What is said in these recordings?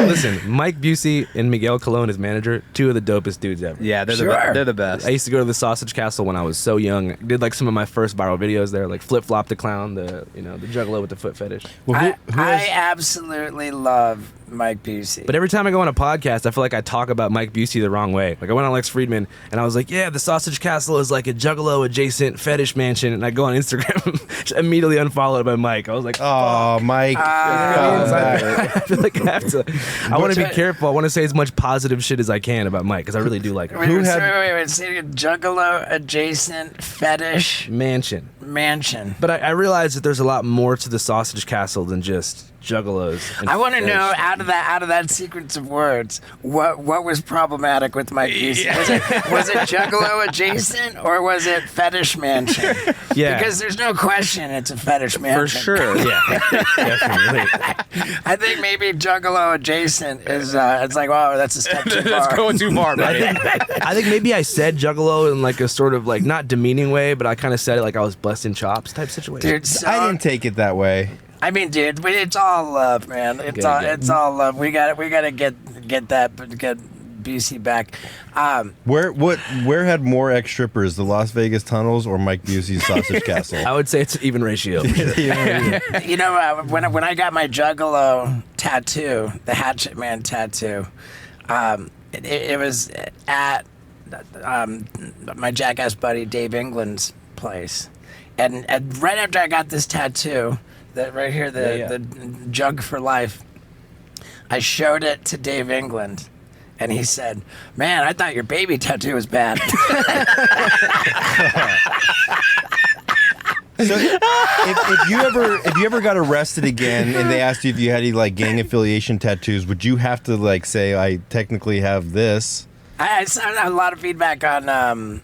Listen, Mike Busey and Miguel Colon, his manager, two of the dopest dudes ever. Yeah, they're the best. I used to go to the Sausage Castle when I was so young. Did like some of my first viral videos there, like Flip Flop the Clown, the Juggalo with the foot fetish. Well, I absolutely love Mike Busey. But every time I go on a podcast, I feel like I talk about Mike Busey the wrong way. Like I went on Lex Friedman and I was like, yeah, the Sausage Castle is like a Juggalo adjacent fetish mansion. And I go on Instagram, immediately unfollowed by Mike. I was like, oh, Mike. I feel like I have to. I want to be careful. I want to say as much positive shit as I can about Mike because I really do like him. Wait, say Juggalo adjacent fetish mansion. But I realize that there's a lot more to the Sausage Castle than just Juggalos. I want to know out of that sequence of words, what was problematic with Mike Busey? Yeah. Was it Juggalo adjacent or was it fetish mansion? Yeah, because there's no question it's a fetish mansion for sure. Yeah, definitely. I think maybe Juggalo adjacent is it's like, oh, that's a step too far. That's going too far, buddy. I think maybe I said Juggalo in like a sort of like not demeaning way, but I kind of said it like I was busting chops type situation. Dude, so, I didn't take it that way. I mean, dude, it's all love, man. It's all love. We got to get Busey back. Where had more ex strippers, the Las Vegas tunnels or Mike Busey's Sausage Castle? I would say it's an even ratio. You know, when I got my Juggalo tattoo, the Hatchet Man tattoo, it was at my jackass buddy Dave England's place, and right after I got this tattoo. That right here, the jug for life. I showed it to Dave England, and he said, "Man, I thought your baby tattoo was bad." So if you ever got arrested again and they asked you if you had any like gang affiliation tattoos, would you have to like say I technically have this? I saw a lot of feedback on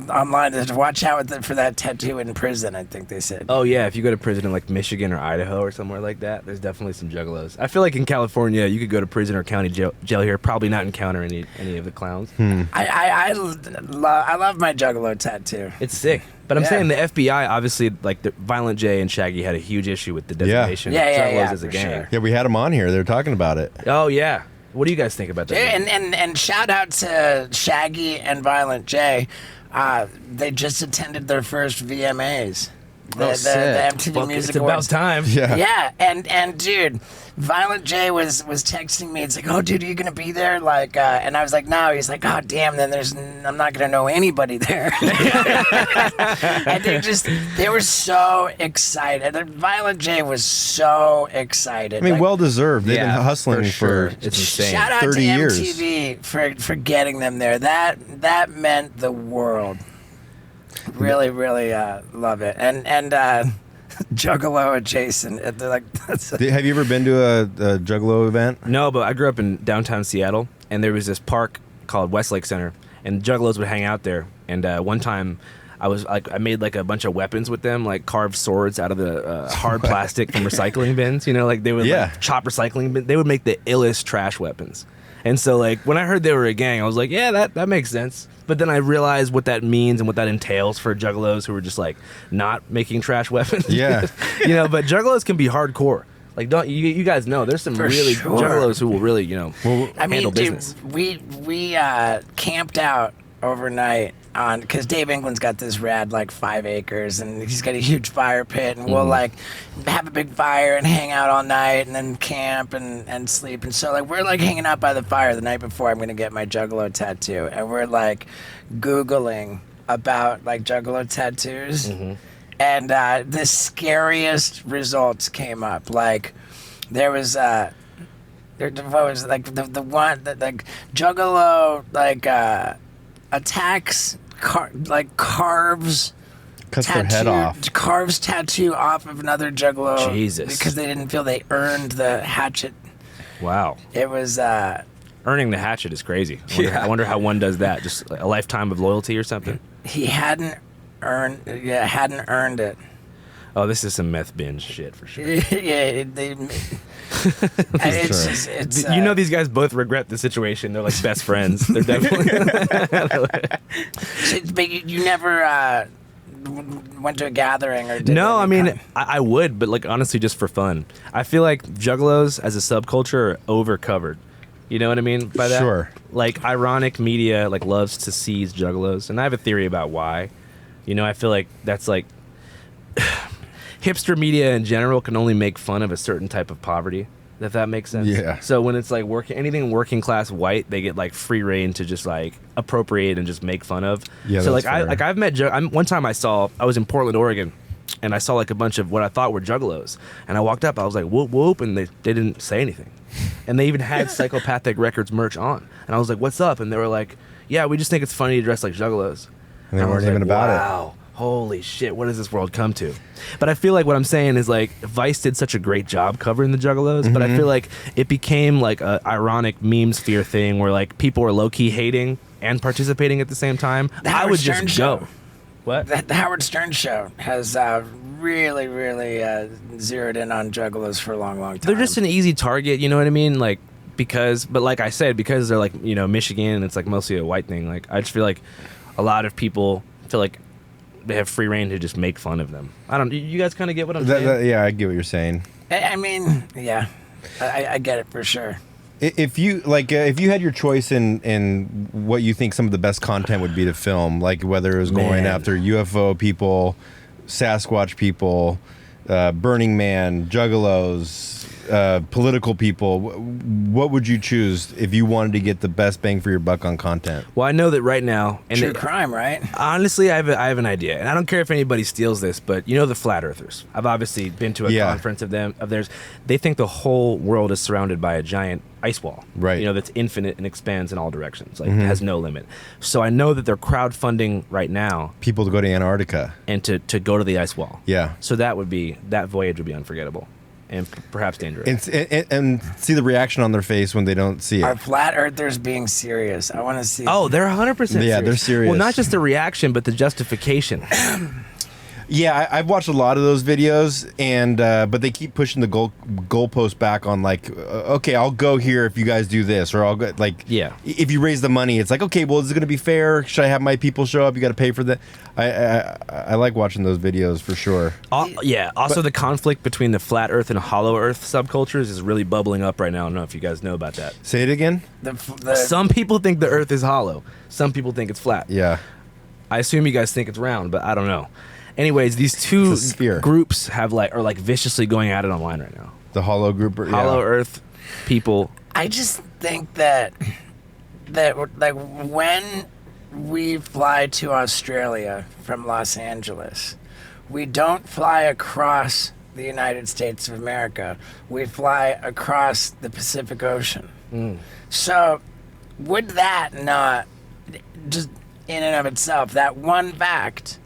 online to watch out for that tattoo in prison, I think they said. Oh yeah, if you go to prison in like Michigan or Idaho or somewhere like that, there's definitely some Juggalos. I feel like in California, you could go to prison or county jail here, probably not encounter any of the clowns. I love my Juggalo tattoo. It's sick. But I'm saying the FBI, obviously, like the Violent J and Shaggy had a huge issue with the designation of Juggalos as a gang. Sure. Yeah, we had them on here. They were talking about it. Oh yeah. What do you guys think about that? And shout out to Shaggy and Violent J. They just attended their first VMAs. The MTV Music Awards. It's about time. Yeah, and dude, Violent J was texting me. It's like, oh, dude, are you gonna be there? Like, and I was like, no. He's like, oh, damn. Then I'm not gonna know anybody there. And they were so excited. Violent J was so excited. I mean, well deserved. They've been hustling for it's insane. Shout out 30 to years. MTV for getting them there. That meant the world. Really, really love it. And Juggalo adjacent. They're like, have you ever been to a Juggalo event? No, but I grew up in downtown Seattle, and there was this park called Westlake Center, and Juggalos would hang out there. And one time, I made like a bunch of weapons with them, like carved swords out of the hard plastic from recycling bins. You know, like they would like, chop recycling bins. They would make the illest trash weapons. And so, like, when I heard they were a gang, I was like, yeah, that makes sense. But then I realized what that means and what that entails for Juggalos who are just, like, not making trash weapons. Yeah. But Juggalos can be hardcore. Like, don't you guys know, there's some Juggalos who will really, handle business. Dude, we camped out overnight because Dave England's got this rad like 5 acres and he's got a huge fire pit and we'll like have a big fire and hang out all night and then camp and sleep. And so like we're like hanging out by the fire the night before I'm gonna get my Juggalo tattoo and we're like Googling about like Juggalo tattoos and the scariest results came up. Like there was what was like the one that like Juggalo like attacks carves cuts their head off. Carves tattoo off of another Juggalo. Jesus. Because they didn't feel they earned the hatchet. Wow. It was earning the hatchet is crazy. I wonder how one does that. Just like a lifetime of loyalty or something. He hadn't earned it. Oh, this is some meth binge shit for sure. It's these guys both regret the situation. They're like best friends. They're definitely. But you never went to a gathering or did No, I any mean, kind- I would, but like honestly, just for fun. I feel like Juggalos as a subculture are overcovered. You know what I mean by that? Sure. Like ironic media like loves to seize Juggalos, and I have a theory about why. You know, I feel like that's like hipster media in general can only make fun of a certain type of poverty. If that makes sense. Yeah. So when it's like anything working class white, they get like free reign to just like appropriate and just make fun of. Yeah, So that's like fair. I've met one time I was in Portland, Oregon, and I saw like a bunch of what I thought were Juggalos, and I walked up, I was like whoop whoop, and they didn't say anything, and they even had Psychopathic Records merch on, and I was like, what's up? And they were like, yeah, we just think it's funny to dress like Juggalos. And they I was weren't even like, about it. wow, holy shit, what does this world come to? But I feel like what I'm saying is like Vice did such a great job covering the Juggalos, but I feel like it became like a ironic meme sphere thing where like people were low-key hating and participating at the same time. The I Howard would Stern just show. go. What? The Howard Stern show has really zeroed in on Juggalos for a long time. They're just an easy target, you know what I mean? Like but like I said, because they're like, you know, Michigan and it's like mostly a white thing, like I just feel like a lot of people feel like they have free reign to just make fun of them. You guys kind of get what I'm saying? Yeah, I get what you're saying. I mean, yeah, I get it for sure. If you had your choice in what you think some of the best content would be to film, like whether it was going Man. after UFO people, Sasquatch people, Burning Man, Juggalos, political people, what would you choose if you wanted to get the best bang for your buck on content? Well, I know that right now, and True crime, right? honestly, I have an idea, and I don't care if anybody steals this, but you know the flat earthers. I've obviously been to a Yeah. conference of theirs. They think the whole world is surrounded by a giant ice wall, Right. You know, that's infinite and expands in all directions, like has no limit. So I know that they're crowdfunding right now, People to go to Antarctica. and to go to the ice wall. Yeah. So that voyage would be unforgettable, and perhaps dangerous. And see the reaction on their face when they don't see Are it. flat earthers being serious? I want to see. Oh, they're 100% Yeah, they're serious. Well, not just the reaction, but the justification. Yeah, I've watched a lot of those videos, and but they keep pushing the goalpost back on like, okay, I'll go here if you guys do this, or I'll go like, Yeah. If you raise the money, it's like, okay, well, is it going to be fair? Should I have my people show up? You got to pay for that. I like watching those videos for sure. Yeah. Also, the conflict between the flat Earth and hollow Earth subcultures is really bubbling up right now. I don't know if you guys know about that. Say it again. Some people think the Earth is hollow. Some people think it's flat. Yeah. I assume you guys think it's round, but I don't know. Anyways, these two It's a sphere. groups are like viciously going at it online right now. The Hollow group. Hollow Earth people. I just think that like when we fly to Australia from Los Angeles, we don't fly across the United States of America. We fly across the Pacific Ocean. So would that not just in and of itself, that one fact,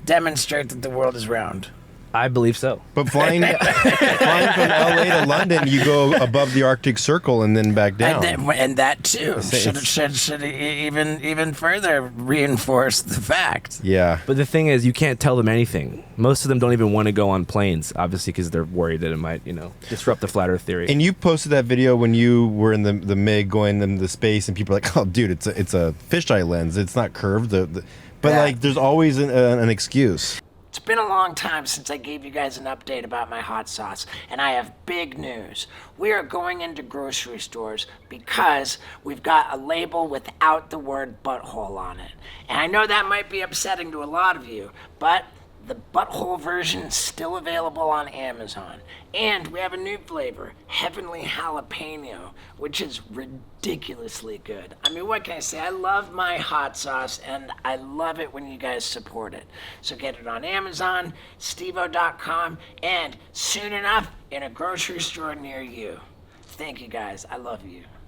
demonstrate that the world is round? I believe so. But flying from LA to London, you go above the Arctic Circle and then back down. And that too should even further reinforce the fact. Yeah. But the thing is, you can't tell them anything. Most of them don't even want to go on planes, obviously, because they're worried that it might, disrupt the flat Earth theory. And you posted that video when you were in the MiG going into space, and people are like, "Oh, dude, it's a fisheye lens. It's not curved." But Yeah. like, there's always an excuse. It's been a long time since I gave you guys an update about my hot sauce, and I have big news. We are going into grocery stores because we've got a label without the word butthole on it. And I know that might be upsetting to a lot of you, but the butthole version is still available on Amazon. And we have a new flavor, Heavenly Jalapeno, which is ridiculously good. I mean, what can I say? I love my hot sauce, and I love it when you guys support it. So get it on Amazon, stevo.com, and soon enough, in a grocery store near you. Thank you guys. I love you.